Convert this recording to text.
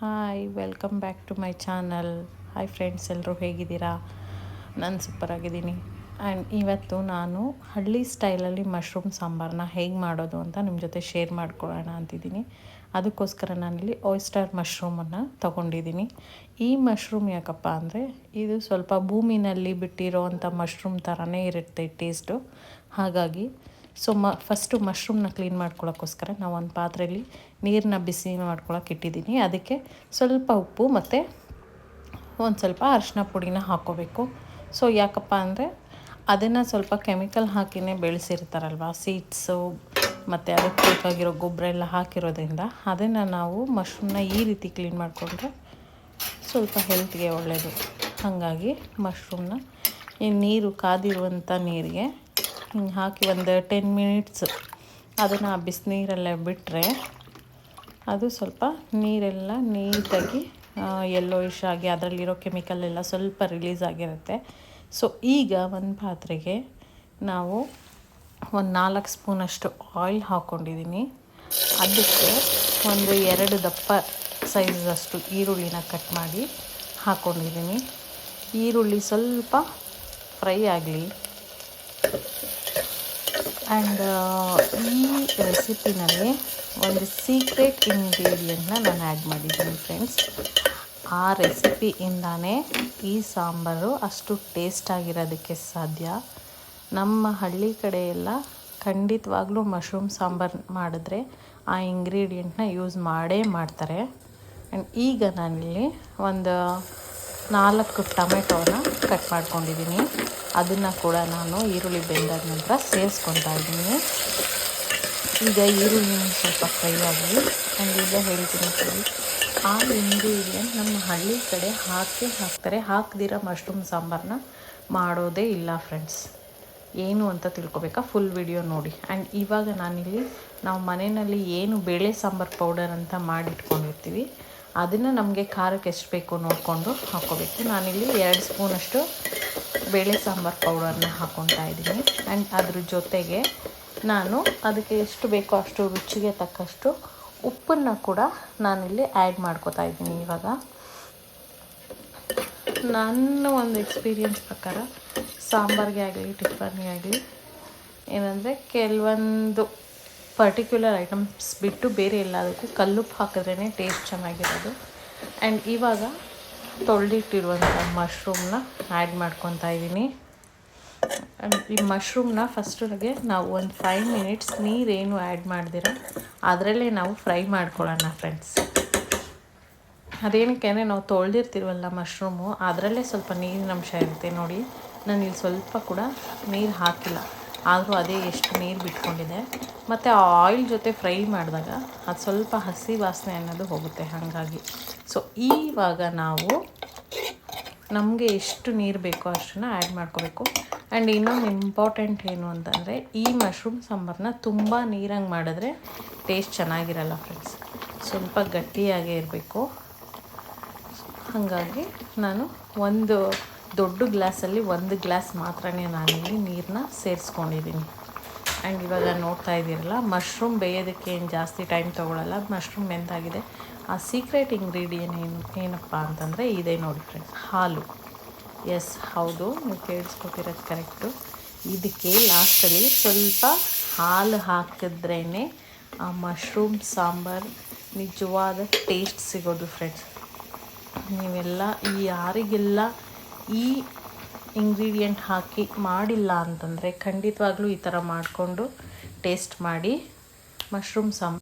Hi, welcome back to my channel. Hi friends, ಎಲ್ಲರೂ ಹೇಗಿದ್ದೀರಾ? ನಾನು ಸೂಪರಾಗಿದ್ದೀನಿ. ಆ್ಯಂಡ್ ಇವತ್ತು ನಾನು ಹಳ್ಳಿ ಸ್ಟೈಲಲ್ಲಿ ಮಶ್ರೂಮ್ ಸಾಂಬಾರನ್ನ ಹೇಗೆ ಮಾಡೋದು ಅಂತ ನಿಮ್ಮ ಜೊತೆ ಶೇರ್ ಮಾಡ್ಕೊಳ್ಳೋಣ ಅಂತಿದ್ದೀನಿ. ಅದಕ್ಕೋಸ್ಕರ ನಾನಿಲ್ಲಿ ಆಯಿಸ್ಟರ್ ಮಶ್ರೂಮನ್ನು ತೊಗೊಂಡಿದ್ದೀನಿ. ಈ ಮಶ್ರೂಮ್ ಯಾಕಪ್ಪ ಅಂದರೆ ಇದು ಸ್ವಲ್ಪ ಭೂಮಿನಲ್ಲಿ ಬಿಟ್ಟಿರೋ ಅಂಥ ಮಶ್ರೂಮ್ ಥರನೇ ಇರುತ್ತೆ ಟೇಸ್ಟು. ಹಾಗಾಗಿ ಫಸ್ಟು ಮಶ್ರೂಮ್ನ ಕ್ಲೀನ್ ಮಾಡ್ಕೊಳ್ಳೋಕ್ಕೋಸ್ಕರ ನಾವು ಒಂದು ಪಾತ್ರೆಯಲ್ಲಿ ನೀರನ್ನ ಬಿಸಿ ಮಾಡ್ಕೊಳಕ್ಕೆ ಇಟ್ಟಿದ್ದೀನಿ. ಅದಕ್ಕೆ ಸ್ವಲ್ಪ ಉಪ್ಪು ಮತ್ತು ಒಂದು ಸ್ವಲ್ಪ ಅರಿಶಿನ ಪುಡಿನ ಹಾಕ್ಕೋಬೇಕು. ಯಾಕಪ್ಪ ಅಂದರೆ ಅದನ್ನು ಸ್ವಲ್ಪ ಕೆಮಿಕಲ್ ಹಾಕಿನೇ ಬೆಳೆಸಿರ್ತಾರಲ್ವ, ಸೀಡ್ಸು ಮತ್ತು ಅದಕ್ಕೆ ಬೇಕಾಗಿರೋ ಗೊಬ್ಬರ ಎಲ್ಲ ಹಾಕಿರೋದ್ರಿಂದ ಅದನ್ನು ನಾವು ಮಶ್ರೂಮ್ನ ಈ ರೀತಿ ಕ್ಲೀನ್ ಮಾಡಿಕೊಂಡ್ರೆ ಸ್ವಲ್ಪ ಹೆಲ್ತ್ಗೆ ಒಳ್ಳೆಯದು. ಹಾಗಾಗಿ ಮಶ್ರೂಮ್ನ ಈ ನೀರು ಕಾದಿರುವಂಥ ನೀರಿಗೆ ಹಿಂಗೆ ಹಾಕಿ ಒಂದು 10 ಮಿನಿಟ್ಸ್ ಅದನ್ನು ಬಿಸಿನೀರಲ್ಲೇ ಬಿಟ್ಟರೆ ಅದು ಸ್ವಲ್ಪ ನೀರೆಲ್ಲ ನೀಟಾಗಿ ಯೆಲ್ಲೋಯಿಶ್ ಆಗಿ ಅದರಲ್ಲಿರೋ ಕೆಮಿಕಲ್ ಎಲ್ಲ ಸ್ವಲ್ಪ ರಿಲೀಸ್ ಆಗಿರುತ್ತೆ. ಈಗ ಒಂದು ಪಾತ್ರೆಗೆ ನಾವು ಒಂದು 4 ಸ್ಪೂನಷ್ಟು ಆಯಿಲ್ ಹಾಕ್ಕೊಂಡಿದ್ದೀನಿ. ಅದಕ್ಕೆ ಒಂದು 2 ದಪ್ಪ ಸೈಜಷ್ಟು ಈರುಳ್ಳಿನ ಕಟ್ ಮಾಡಿ ಹಾಕ್ಕೊಂಡಿದ್ದೀನಿ. ಈರುಳ್ಳಿ ಸ್ವಲ್ಪ ಫ್ರೈ ಆಗಲಿ. ಆ್ಯಂಡ್ ಈ ರೆಸಿಪಿನಲ್ಲಿ ಒಂದು ಸೀಕ್ರೆಟ್ ಇಂಗ್ರೀಡಿಯೆಂಟ್ನ ನಾನು ಆ್ಯಡ್ ಮಾಡಿದ್ದೀನಿ ಫ್ರೆಂಡ್ಸ್. ಆ ರೆಸಿಪಿಯಿಂದಾನೇ ಈ ಸಾಂಬಾರು ಅಷ್ಟು ಟೇಸ್ಟಾಗಿರೋದಕ್ಕೆ ಸಾಧ್ಯ. ನಮ್ಮ ಹಳ್ಳಿ ಕಡೆ ಎಲ್ಲ ಖಂಡಿತವಾಗ್ಲೂ ಮಶ್ರೂಮ್ ಸಾಂಬಾರು ಮಾಡಿದ್ರೆ ಆ ಇಂಗ್ರೀಡಿಯೆಂಟ್ನ ಯೂಸ್ ಮಾಡೇ ಮಾಡ್ತಾರೆ. ಆ್ಯಂಡ್ ಈಗ ನಾನಿಲ್ಲಿ ಒಂದು 4 ಟೊಮೆಟೋನ ಕಟ್ ಮಾಡ್ಕೊಂಡಿದ್ದೀನಿ. ಅದನ್ನು ಕೂಡ ನಾನು ಈರುಳ್ಳಿ ಬೆಂದಾದ ನಂತರ ಸೇರಿಸ್ಕೊತಾ ಇದ್ದೀನಿ. ಈಗ ಈರುಳ್ಳಿ ಸ್ವಲ್ಪ ಫ್ರೈ ಆಗಲಿ. ಆ್ಯಂಡ್ ಈಗ ಹೇಳ್ತೀನಿ ಸರಿ, ಆ ಇಂಗ್ರೀಡಿಯೆಂಟ್ ನಮ್ಮ ಹಳ್ಳಿ ಕಡೆ ಹಾಕ್ತಾರೆ. ಹಾಕ್ದಿರೋ ಮಶ್ರೂಮ್ ಸಾಂಬಾರನ್ನ ಮಾಡೋದೇ ಇಲ್ಲ ಫ್ರೆಂಡ್ಸ್. ಏನು ಅಂತ ತಿಳ್ಕೊಬೇಕಾ? ಫುಲ್ ವಿಡಿಯೋ ನೋಡಿ. ಆ್ಯಂಡ್ ಇವಾಗ ನಾನಿಲ್ಲಿ ನಾವು ಮನೆಯಲ್ಲಿ ಏನು ಬೇಳೆ ಸಾಂಬಾರು ಪೌಡರ್ ಅಂತ ಮಾಡಿಟ್ಕೊಂಡಿರ್ತೀವಿ, ಅದನ್ನು ನಮಗೆ ಖಾರಕ್ಕೆ ಎಷ್ಟು ಬೇಕು ನೋಡಿಕೊಂಡು ಹಾಕ್ಕೋಬೇಕು. ನಾನಿಲ್ಲಿ 2 ಸ್ಪೂನಷ್ಟು ಬೇಳೆ ಸಾಂಬಾರು ಪೌಡರ್ನ ಹಾಕ್ಕೊತಾ ಇದ್ದೀನಿ. ಆ್ಯಂಡ್ ಅದ್ರ ಜೊತೆಗೆ ನಾನು ಅದಕ್ಕೆ ಎಷ್ಟು ಬೇಕೋ ಅಷ್ಟು ರುಚಿಗೆ ತಕ್ಕಷ್ಟು ಉಪ್ಪನ್ನು ಕೂಡ ನಾನಿಲ್ಲಿ ಆ್ಯಡ್ ಮಾಡ್ಕೋತಾ ಇದ್ದೀನಿ. ಇವಾಗ ನನ್ನ ಒಂದು ಎಕ್ಸ್ಪೀರಿಯನ್ಸ್ ಪ್ರಕಾರ ಸಾಂಬಾರಿಗೆ ಆಗಲಿ ಟಿಫನ್ಗೆ ಆಗಲಿ ಏನಂದರೆ ಕೆಲವೊಂದು ಪರ್ಟಿಕ್ಯುಲರ್ ಐಟಮ್ಸ್ ಬಿಟ್ಟು ಬೇರೆ ಎಲ್ಲದಕ್ಕೂ ಕಲ್ಲುಪ್ಪು ಹಾಕಿದ್ರೇ ಟೇಸ್ಟ್ ಚೆನ್ನಾಗಿರೋದು. ಆ್ಯಂಡ್ ಇವಾಗ ತೊಳೆದಿಟ್ಟಿರುವಂಥ ಮಶ್ರೂಮ್ನ ಆ್ಯಡ್ ಮಾಡ್ಕೊತಾ ಇದ್ದೀನಿ. ಆ್ಯಂಡ್ ಈ ಮಶ್ರೂಮ್ನ ಫಸ್ಟಿಗೆ ನಾವು ಒಂದು 5 ಮಿನಿಟ್ಸ್ ನೀರೇನು ಆ್ಯಡ್ ಮಾಡ್ದಿರ ಅದರಲ್ಲೇ ನಾವು ಫ್ರೈ ಮಾಡ್ಕೊಳ್ಳೋಣ ಫ್ರೆಂಡ್ಸ್. ಅದೇನಕ್ಕೆ ಅಂದರೆ ನಾವು ತೊಳೆದಿರ್ತೀವಲ್ಲ ಮಶ್ರೂಮು, ಅದರಲ್ಲೇ ಸ್ವಲ್ಪ ನೀರಿನ ಅಂಶ ಇರುತ್ತೆ ನೋಡಿ. ನಾನು ಇಲ್ಲಿ ಸ್ವಲ್ಪ ಕೂಡ ನೀರು ಹಾಕಿಲ್ಲ, ಆದರೂ ಅದೇ ಎಷ್ಟು ನೀರು ಬಿಟ್ಕೊಂಡಿದೆ. ಮತ್ತು ಆ ಆಯಿಲ್ ಜೊತೆ ಫ್ರೈ ಮಾಡಿದಾಗ ಅದು ಸ್ವಲ್ಪ ಹಸಿ ವಾಸನೆ ಅನ್ನೋದು ಹೋಗುತ್ತೆ. ಹಾಗಾಗಿ ಇವಾಗ ನಾವು ನಮಗೆ ಎಷ್ಟು ನೀರು ಬೇಕೋ ಅಷ್ಟನ್ನು ಆ್ಯಡ್ ಮಾಡ್ಕೋಬೇಕು. ಆ್ಯಂಡ್ ಇನ್ನೊಂದು ಇಂಪಾರ್ಟೆಂಟ್ ಏನು ಅಂತಂದರೆ ಈ ಮಶ್ರೂಮ್ ಸಾಂಬಾರನ್ನ ತುಂಬ ನೀರಂಗೆ ಮಾಡಿದ್ರೆ ಟೇಸ್ಟ್ ಚೆನ್ನಾಗಿರಲ್ಲ ಫ್ರೆಂಡ್ಸ್. ಸ್ವಲ್ಪ ಗಟ್ಟಿಯಾಗೇ ಇರಬೇಕು. ಹಾಗಾಗಿ ನಾನು ಒಂದು ದೊಡ್ಡ ಗ್ಲಾಸಲ್ಲಿ 1 ಗ್ಲಾಸ್ ಮಾತ್ರನೇ ನಾನಿಲ್ಲಿ ನೀರನ್ನ ಸೇರಿಸ್ಕೊಂಡಿದ್ದೀನಿ. ಆ್ಯಂಡ್ ಇವಾಗ ನೋಡ್ತಾ ಇದ್ದೀರಲ್ಲ, ಮಶ್ರೂಮ್ ಬೇಯೋದಕ್ಕೆ ಏನು ಜಾಸ್ತಿ ಟೈಮ್ ತೊಗೊಳ್ಳಲ್ಲ. ಮಶ್ರೂಮ್ ಬೆಂದಾಗಿದೆ. ಆ ಸೀಕ್ರೆಟ್ ಇಂಗ್ರೀಡಿಯೆಂಟ್ ಏನಪ್ಪ ಅಂತಂದರೆ ಇದೆ ನೋಡಿ ಫ್ರೆಂಡ್ಸ್, ಹಾಲು. ಎಸ್, ಹೌದು, ನೀವು ಕೇಳಿಸ್ಕೊತಿರೋದು ಕರೆಕ್ಟು. ಇದಕ್ಕೆ ಲಾಸ್ಟಲ್ಲಿ ಸ್ವಲ್ಪ ಹಾಲು ಹಾಕಿದ್ರೇ ಆ ಮಶ್ರೂಮ್ ಸಾಂಬಾರು ನಿಜವಾದ ಟೇಸ್ಟ್ ಸಿಗೋದು ಫ್ರೆಂಡ್ಸ್. ನೀವೆಲ್ಲ ಯಾರಿಗೆಲ್ಲ ಈ ಇಂಗ್ರೀಡಿಯೆಂಟ್ ಹಾಕಿ ಮಾಡಿಲ್ಲ ಅಂತಂದರೆ ಖಂಡಿತವಾಗ್ಲೂ ಈ ಥರ ಮಾಡಿಕೊಂಡು ಟೇಸ್ಟ್ ಮಾಡಿ ಮಶ್ರೂಮ್ ಸಾಂಬಾರು.